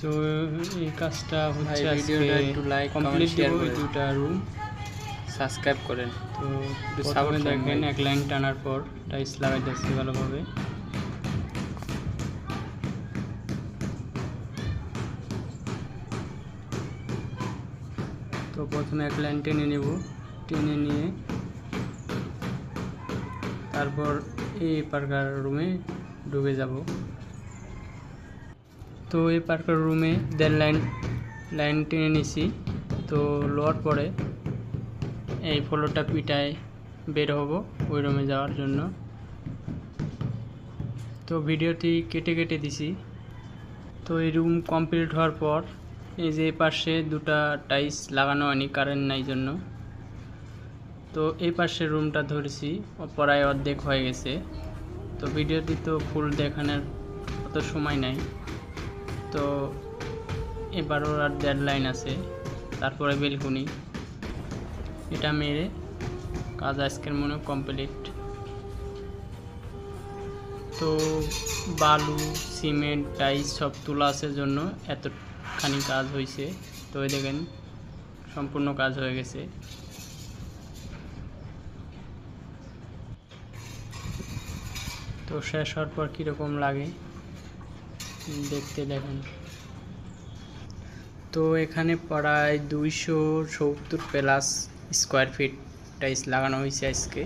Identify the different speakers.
Speaker 1: তো এই কাজটা হচ্ছে
Speaker 2: ভিডিওটা একটু লাইক
Speaker 1: কমপ্লিট
Speaker 2: শেয়ার
Speaker 1: দেবো।
Speaker 2: করেন,
Speaker 1: দুটা রুম
Speaker 2: সাবস্ক্রাইব করেন।
Speaker 1: তো
Speaker 2: একটু
Speaker 1: প্রথমে
Speaker 2: সাপোর্ট করেন
Speaker 1: দেখেন
Speaker 2: ভাই।
Speaker 1: এক লাইন টানার পর টাইলস লাগাই যাচ্ছে ভালোভাবে। তো প্রথমে এক লাইন টেনে নেব, টেনে নিয়ে তারপর এই পার্কার রুমে ঢুকে যাব। তো এই পার্কার রুমে 1.5 লাইন টেনে নিছি। তো লোয়ার পরে এই ফ্লোরটা পিটায় বের হব ওই রুমে যাওয়ার জন্য। তো ভিডিওটি কেটে কেটে দিছি। তো এই রুম কমপ্লিট হওয়ার পর এই যে পাশে দুটা টাইলস লাগানো হয়নি, কারেন্ট নাই জন্য। তো এই পাশের রুমটা ধরেছি, প্রায় অর্ধেক হয়ে গেছে। তো ভিডিওটি তো ফুল দেখানোর অত সময় নাই, তো এবারও আর 1.5 লাইন আছে, তারপরে বেলকুনি। এটা মেরে কাজ আজকের মনে কমপ্লিট। তো বালু সিমেন্ট টাইলস সব তোলা আসার জন্য এতখানি কাজ হয়েছে। তো এই দেখেন সম্পূর্ণ কাজ হয়ে গেছে। তো শেষ হওয়ার পর কীরকম লাগে দেখতে দেখেন। তো এখানে প্রায় 270 প্লাস স্কোয়ার ফিট টাইলস লাগানো হয়েছে আজকে।